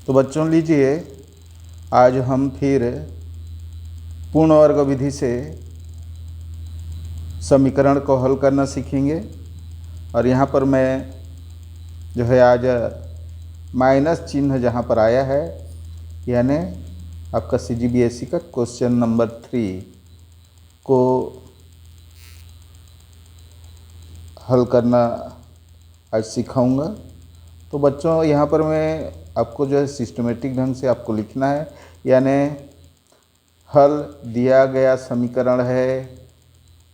तो बच्चों लीजिए, आज हम फिर पूर्ण वर्ग विधि से समीकरण को हल करना सीखेंगे। और यहाँ पर मैं जो है आज माइनस चिन्ह जहाँ पर आया है, यानी आपका CGBSE का क्वेश्चन नंबर 3 को हल करना आज सिखाऊंगा। तो बच्चों यहाँ पर मैं आपको जो है सिस्टमेटिक ढंग से आपको लिखना है, यानी हल दिया गया समीकरण है,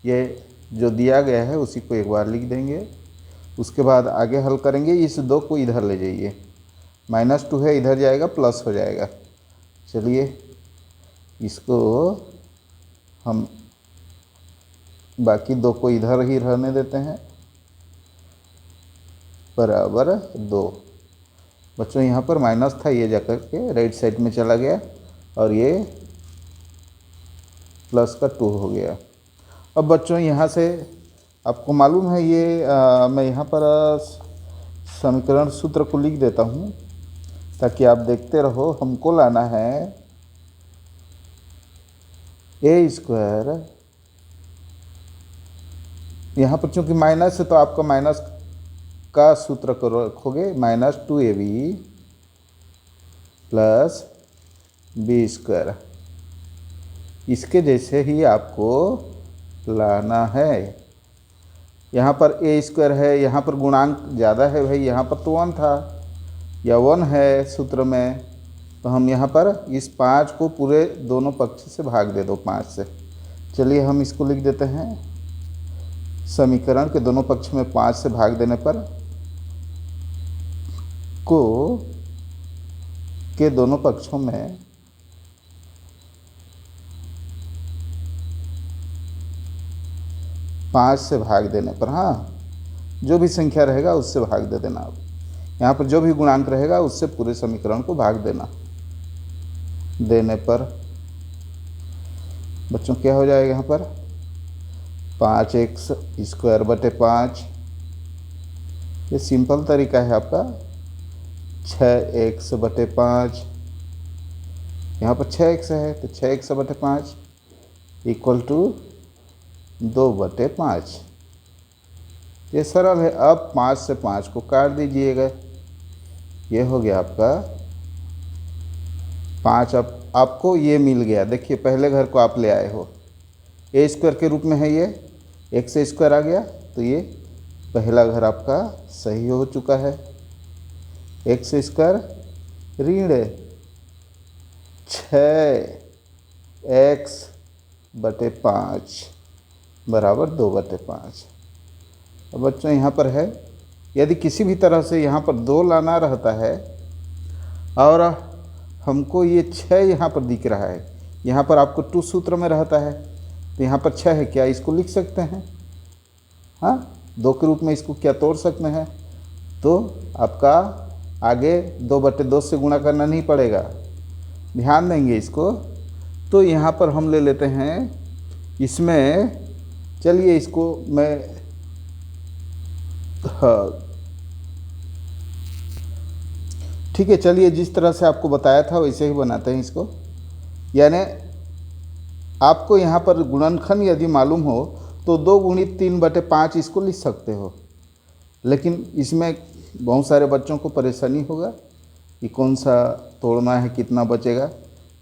ये जो दिया गया है उसी को एक बार लिख देंगे। उसके बाद आगे हल करेंगे। इस 2 को इधर ले जाइए, -2 है इधर जाएगा, प्लस हो जाएगा। चलिए इसको हम बाकी 2 को इधर ही रहने देते हैं, बराबर 2। बच्चों यहाँ पर माइनस था, ये जाकर के राइट साइड में चला गया और ये प्लस का 2 हो गया। अब बच्चों यहाँ से आपको मालूम है ये मैं यहाँ पर समीकरण सूत्र को लिख देता हूँ ताकि आप देखते रहो। हमको लाना है a², यहाँ पर चूँकि माइनस है तो आपका माइनस का सूत्र को रखोगे, -2ab + b²। इसके जैसे ही आपको लाना है। यहाँ पर a² है, यहाँ पर गुणांक ज़्यादा है भाई, यहाँ पर तो 1 था या 1 है सूत्र में, तो हम यहाँ पर इस 5 को पूरे दोनों पक्ष से भाग दे दो 5 से। चलिए हम इसको लिख देते हैं, समीकरण के दोनों पक्ष में 5 से भाग देने पर को के दोनों पक्षों में पाँच से भाग देने पर, हाँ जो भी संख्या रहेगा उससे भाग दे देना। आप यहाँ पर जो भी गुणांक रहेगा उससे पूरे समीकरण को भाग देना। देने पर बच्चों क्या हो जाएगा, यहाँ पर 5x² बटे 5, ये सिंपल तरीका है आपका। 6x बटे 5, यहाँ पर 6x है तो 6x बटे 5 = 2/5। ये सरल है। अब 5 से 5 को काट दीजिएगा, ये हो गया आपका 5। अब आपको ये मिल गया। देखिए पहले घर को आप ले आए हो, a² के रूप में है, ये x² आ गया, तो ये पहला घर आपका सही हो चुका है। x² ऋण 6x बटे 5 बराबर 2/5। अब बच्चों यहाँ पर है, यदि किसी भी तरह से यहाँ पर 2 लाना रहता है और हमको ये 6 यहाँ पर दिख रहा है, यहाँ पर आपको 2 सूत्र में रहता है, तो यहाँ पर 6 है, क्या इसको लिख सकते हैं? हाँ, 2 के रूप में इसको क्या तोड़ सकते हैं? तो आपका आगे 2/2 से गुणा करना नहीं पड़ेगा, ध्यान देंगे इसको। तो यहाँ पर हम ले लेते हैं इसमें, चलिए इसको मैं ठीक है, चलिए जिस तरह से आपको बताया था वैसे ही बनाते हैं इसको। यानी आपको यहाँ पर गुणनखंड यदि मालूम हो तो 2 × 3/5 इसको लिख सकते हो, लेकिन इसमें बहुत सारे बच्चों को परेशानी होगा कि कौन सा तोड़ना है, कितना बचेगा।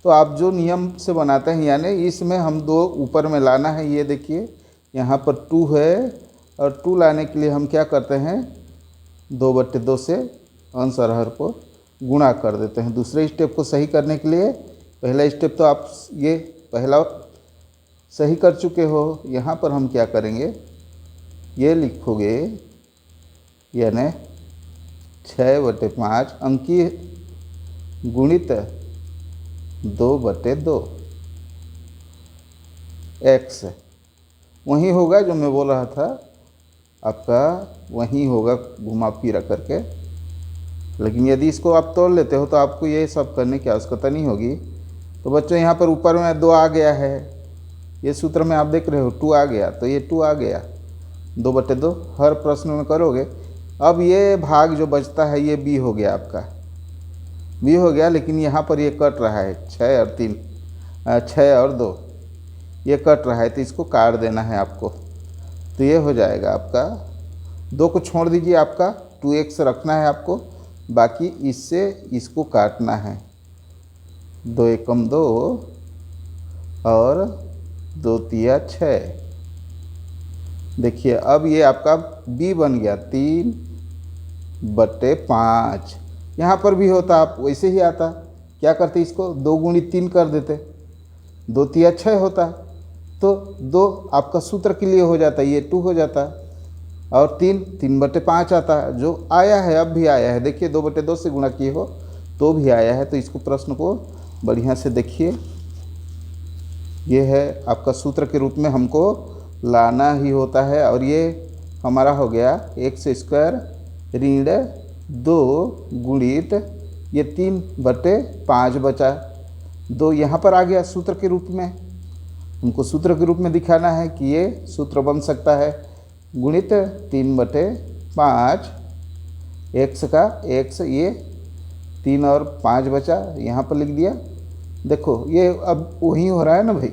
तो आप जो नियम से बनाते हैं, यानी इसमें हम 2 ऊपर में लाना है। ये देखिए यहाँ पर 2 है और 2 लाने के लिए हम क्या करते हैं, 2/2 से अंश और हर को गुणा कर देते हैं। दूसरे स्टेप को सही करने के लिए, पहला स्टेप तो आप ये पहला सही कर चुके हो। यहाँ पर हम क्या करेंगे, ये लिखोगे यानी 6/5 अंकीय गुणित 2/2 x वही होगा जो मैं बोल रहा था आपका, वही होगा घुमा फिरा करके। लेकिन यदि इसको आप तोड़ लेते हो तो आपको ये सब करने की आवश्यकता नहीं होगी। तो बच्चों यहाँ पर ऊपर में 2 आ गया है, ये सूत्र में आप देख रहे हो 2 आ गया, तो ये 2 आ गया, 2/2 हर प्रश्न में करोगे। अब ये भाग जो बचता है ये b हो गया आपका, बी हो गया, लेकिन यहाँ पर ये कट रहा है 6 और 3, 6 और 2 ये कट रहा है, तो इसको काट देना है आपको। तो ये हो जाएगा आपका 2 को छोड़ दीजिए, आपका 2x रखना है आपको, बाकी इससे इसको काटना है। 2 एकम 2 और 2 तिया 6। देखिए अब ये आपका b बन गया 3/5। यहाँ पर भी होता, आप वैसे ही आता, क्या करते इसको 2 गुणित 3 कर देते, 2 तिया 6 होता, तो 2 आपका सूत्र के लिए हो जाता, ये 2 हो जाता, और 3/5 आता, जो आया है, अब भी आया है। देखिए 2/2 से गुणा किए हो तो भी आया है। तो इसको प्रश्न को बढ़िया से देखिए, ये है आपका सूत्र के रूप में हमको लाना ही होता है। और ये हमारा हो गया x² ऋण 2 गुणित ये 3/5 बचा, 2 यहाँ पर आ गया सूत्र के रूप में। हमको सूत्र के रूप में दिखाना है कि ये सूत्र बन सकता है गुणित 3/5 x का x, ये 3 और 5 बचा, यहाँ पर लिख दिया। देखो ये अब वही हो रहा है ना भाई,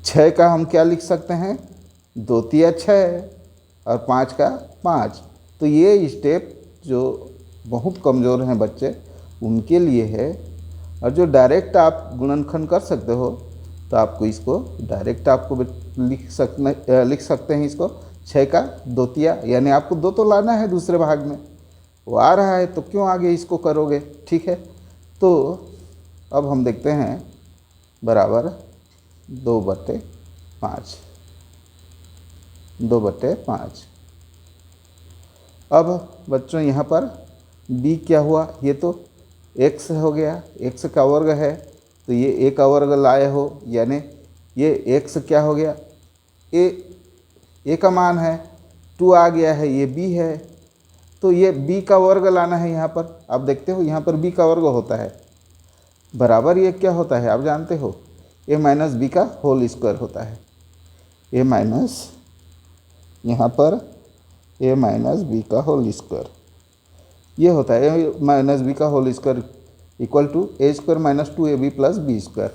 6 का हम क्या लिख सकते हैं, 2 तिया 6 और 5 का 5। तो ये स्टेप जो बहुत कमज़ोर हैं बच्चे उनके लिए है। और जो डायरेक्ट आप गुणनखंड कर सकते हो तो आपको इसको डायरेक्ट आपको लिख सकते हैं इसको 6 का 2 तिया, यानी आपको 2 तो लाना है दूसरे भाग में, वो आ रहा है तो क्यों आगे इसको करोगे। ठीक है, तो अब हम देखते हैं बराबर 2/5। अब बच्चों यहाँ पर b क्या हुआ, ये तो x हो गया, x का वर्ग है, तो ये a का वर्ग लाए हो, यानी ये x क्या हो गया, a का मान है, 2 आ गया है, ये b है, तो ये b का वर्ग लाना है यहाँ पर। आप देखते हो यहाँ पर b का वर्ग होता है, बराबर ये क्या होता है आप जानते हो, a माइनस बी का होल स्क्वायर होता है। a माइनस यहाँ पर a माइनस बी का होल स्क्वायर ये होता है, a माइनस बी का whole square equal to a² minus 2ab plus b²।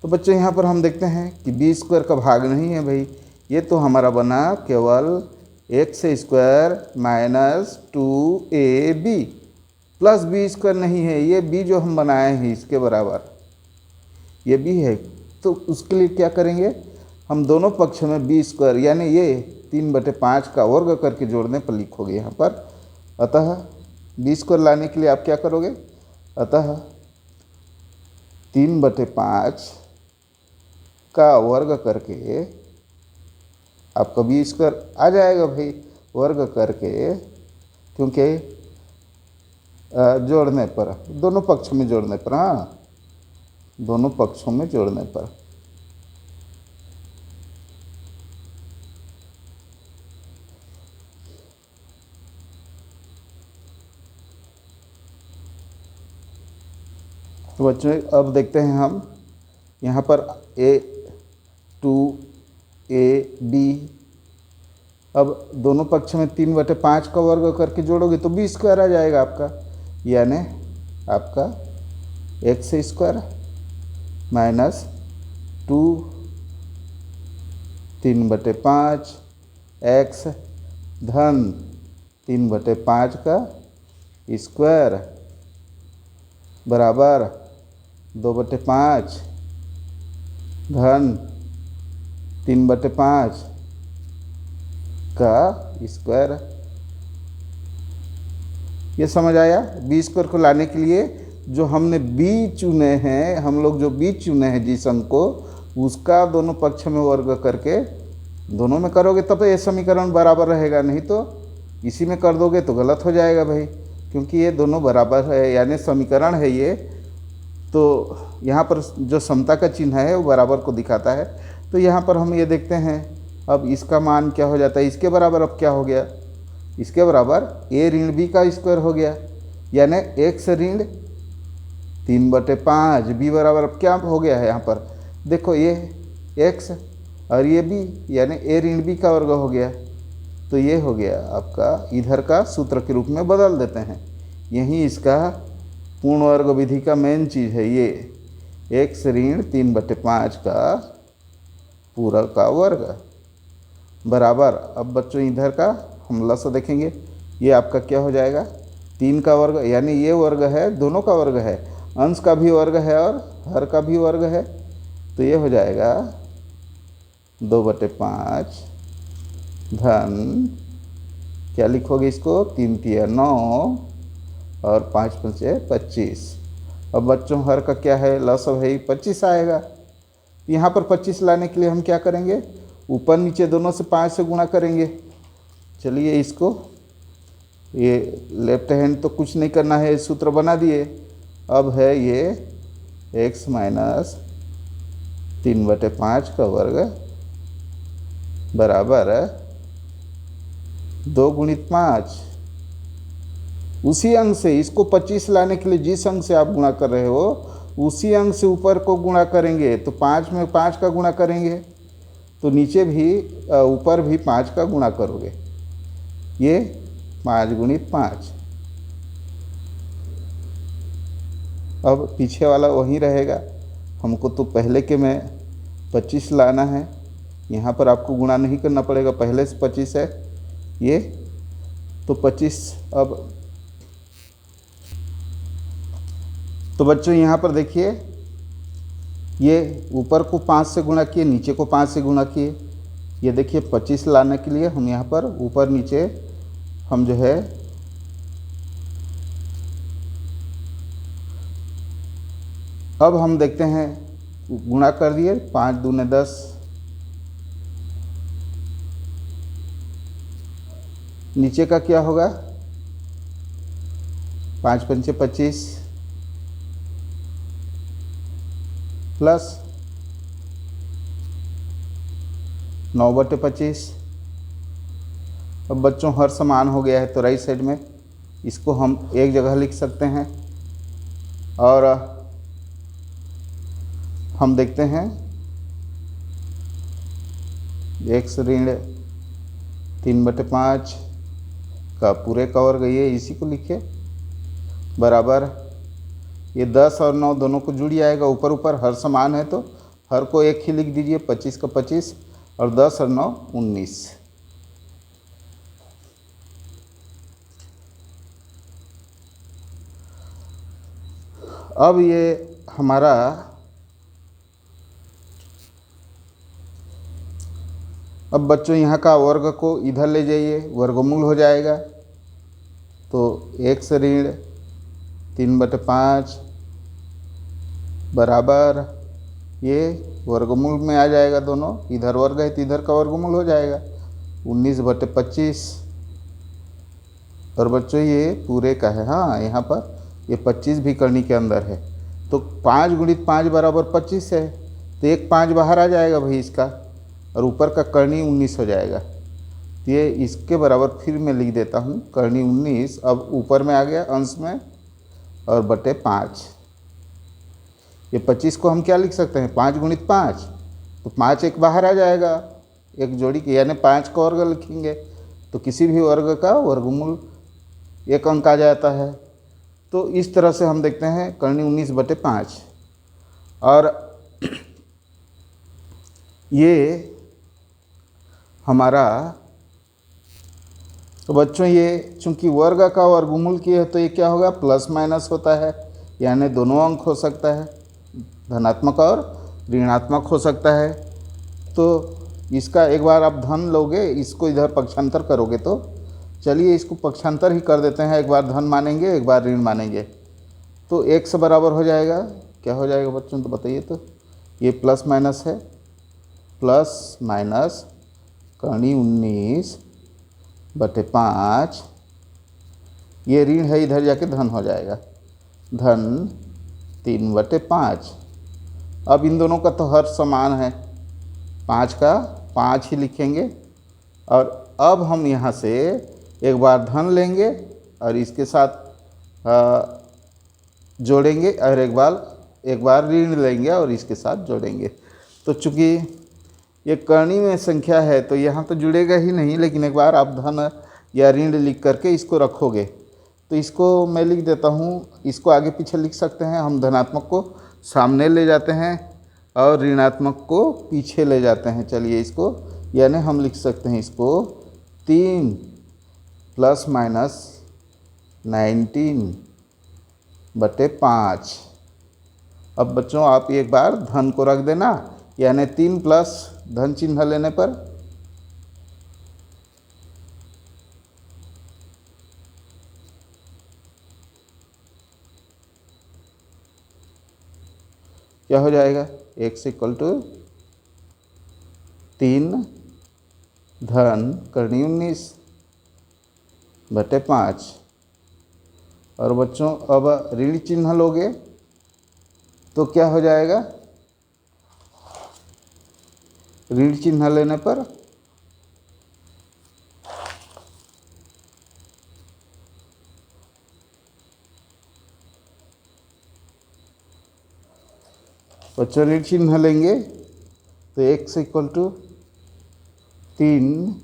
तो बच्चे यहाँ पर हम देखते हैं कि b² का भाग नहीं है भाई, ये तो हमारा बना केवल x² minus 2ab plus b² नहीं है, ये b जो हम बनाए हैं इसके बराबर ये b है। तो उसके लिए क्या करेंगे, हम दोनों पक्ष में b² यानी ये 3/5 का वर्ग करके जोड़ने पर लिखोगे यहाँ पर। अतः b² लाने के लिए आप क्या करोगे, अतः 3/5 का वर्ग करके आपका b² आ जाएगा भाई, वर्ग करके, क्योंकि जोड़ने पर, दोनों पक्ष में जोड़ने पर, हाँ दोनों पक्षों में जोड़ने पर। तो बच्चों अब देखते हैं हम यहाँ पर a2ab, अब दोनों पक्ष में 3/5 का वर्ग करके जोड़ोगे तो b² आ जाएगा आपका, यानी आपका x² माइनस 2 3/5 x धन 3/5 का स्क्वायर बराबर 2/5 धन 3/5 का स्क्वायर। ये समझ आया। b² को लाने के लिए जो हमने b चुने हैं, हम लोग जो b चुने हैं जिस अंक को, उसका दोनों पक्ष में वर्ग करके दोनों में करोगे तब तो ये समीकरण बराबर रहेगा, नहीं तो इसी में कर दोगे तो गलत हो जाएगा भाई, क्योंकि ये दोनों बराबर है, यानी समीकरण है ये। तो यहाँ पर जो समता का चिन्ह है वो बराबर को दिखाता है। तो यहाँ पर हम ये देखते हैं, अब इसका मान क्या हो जाता है, इसके बराबर अब क्या हो गया, इसके बराबर a ऋण b का स्क्वायर हो गया, यानी x ऋण 3/5, b बराबर अब क्या हो गया है, यहाँ पर देखो ये x और ये b, यानी a ऋण b का वर्ग हो गया। तो ये हो गया आपका, इधर का सूत्र के रूप में बदल देते हैं, यही इसका पूर्ण वर्ग विधि का मेन चीज़ है ये, x ऋण 3/5 का पूरा का वर्ग बराबर। अब बच्चों इधर का हम लसा देखेंगे, ये आपका क्या हो जाएगा 3 का वर्ग, यानी ये वर्ग है, दोनों का वर्ग है, अंश का भी वर्ग है और हर का भी वर्ग है, तो ये हो जाएगा 2/5 धन क्या लिखोगे इसको 3 तिया 9 और 5 पंचे 25। अब बच्चों हर का क्या है लसाव है 25 आएगा। यहाँ पर 25 लाने के लिए हम क्या करेंगे, ऊपर नीचे दोनों से 5 से गुणा करेंगे। चलिए इसको, ये लेफ्ट हैंड तो कुछ नहीं करना है, सूत्र बना दिए। अब है ये x माइनस 3/5 का वर्ग बराबर 2 गुणित 5। उसी अंक से इसको 25 लाने के लिए जिस अंक से आप गुणा कर रहे हो उसी अंक से ऊपर को गुणा करेंगे, तो 5 में 5 का गुणा करेंगे, तो नीचे भी ऊपर भी 5 का गुणा करोगे, ये 5 गुणित 5। अब पीछे वाला वहीं रहेगा, हमको तो पहले के में 25 लाना है, यहाँ पर आपको गुणा नहीं करना पड़ेगा, पहले से 25 है ये, तो 25। अब तो बच्चों यहाँ पर देखिए, ये ऊपर को 5 से गुणा किए, नीचे को 5 से गुणा किए, ये देखिए 25 लाने के लिए हम यहाँ पर ऊपर नीचे हम जो है अब हम देखते हैं गुणा कर दिए, 5 दूने 10, नीचे का क्या होगा 5 पंचे 25 प्लस 9/25। अब बच्चों हर समान हो गया है, तो राइट साइड में इसको हम एक जगह लिख सकते हैं और हम देखते हैं x ऋण 3/5 का पूरे का वर्ग, ये इसी को लिखे बराबर, ये 10 और 9 दोनों को जुड़ आएगा, ऊपर ऊपर हर समान है तो हर को एक ही लिख दीजिए, 25 का 25 और 10 और 9 19। अब ये हमारा अब बच्चों यहाँ का वर्ग को इधर ले जाइए, वर्गमूल हो जाएगा, तो x ऋण 3/5 बराबर, ये वर्गमूल में आ जाएगा, दोनों इधर वर्ग है तो इधर का वर्गमूल हो जाएगा 19/25। और बच्चों ये पूरे का है, हाँ यहाँ पर ये 25 भी करनी के अंदर है, तो 5 गुणित 5 बराबर 25 है, तो एक 5 बाहर आ जाएगा भाई इसका, और ऊपर का करनी 19 हो जाएगा, तो ये इसके बराबर फिर मैं लिख देता हूँ करनी 19। अब ऊपर में आ गया अंश में और बटे 5, ये 25 को हम क्या लिख सकते हैं 5 गुणित 5, तो 5 एक बाहर आ जाएगा एक जोड़ी के, यानी 5 का वर्ग लिखेंगे तो किसी भी वर्ग का वर्गमूल एक अंक आ जाता है। तो इस तरह से हम देखते हैं करनी 19/5। और ये हमारा, तो बच्चों ये चूंकि वर्ग का वर्गमूल किए तो ये क्या होगा प्लस माइनस होता है, यानी दोनों अंक हो सकता है, धनात्मक और ऋणात्मक हो सकता है। तो इसका एक बार आप धन लोगे, इसको इधर पक्षांतर करोगे, तो चलिए इसको पक्षांतर ही कर देते हैं, एक बार धन मानेंगे एक बार ऋण मानेंगे, तो x बराबर हो जाएगा, क्या हो जाएगा बच्चों तो बताइए, तो ये प्लस माइनस है, प्लस माइनस करनी 19/5, ये ऋण है इधर जाके धन हो जाएगा, धन 3/5। अब इन दोनों का तो हर समान है, 5 का 5 ही लिखेंगे, और अब हम यहाँ से एक बार धन लेंगे और इसके साथ जोड़ेंगे, और एक बार ऋण लेंगे और इसके साथ जोड़ेंगे। तो चूँकि ये करनी में संख्या है तो यहाँ तो जुड़ेगा ही नहीं, लेकिन एक बार आप धन या ऋण लिख करके इसको रखोगे तो इसको मैं लिख देता हूँ, इसको आगे पीछे लिख सकते हैं हम। धनात्मक को सामने ले जाते हैं और ऋणात्मक को पीछे ले जाते हैं। चलिए इसको, यानी हम लिख सकते हैं इसको 3 ± 19/5। अब बच्चों आप एक बार धन को रख देना, यानी 3 प्लस धन चिन्ह लेने पर क्या हो जाएगा, x = 3 धन करनी 19/5। और बच्चों अब ऋण चिन्ह लोगे तो क्या हो जाएगा, ऋण चिन्ह लेने पर बच्चों ऋण चिन्ह लेंगे तो x = 3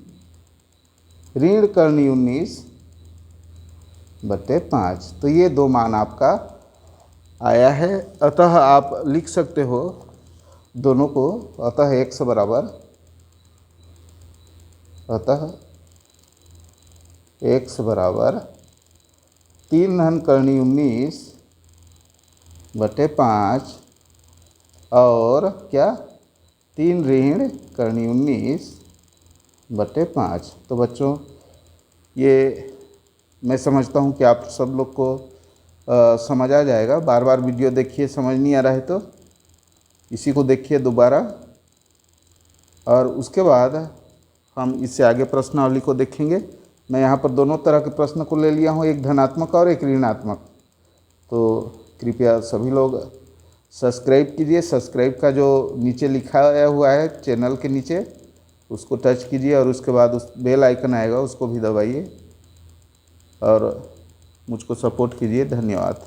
ऋण करनी 19/5। तो ये दो मान आपका आया है। अतः आप लिख सकते हो दोनों को। अतः x बराबर 3 धन करनी 19/5 और क्या, 3 ऋण करनी 19/5। तो बच्चों ये मैं समझता हूँ कि आप सब लोग को समझ आ जाएगा। बार बार वीडियो देखिए, समझ नहीं आ रहा है तो इसी को देखिए दोबारा, और उसके बाद हम इससे आगे प्रश्नावली को देखेंगे। मैं यहाँ पर दोनों तरह के प्रश्न को ले लिया हूँ, एक धनात्मक और एक ऋणात्मक। तो कृपया सभी लोग सब्सक्राइब कीजिए। सब्सक्राइब का जो नीचे लिखाया हुआ है चैनल के नीचे, उसको टच कीजिए और उसके बाद उस बेल आइकन आएगा उसको भी दबाइए और मुझको सपोर्ट कीजिए। धन्यवाद।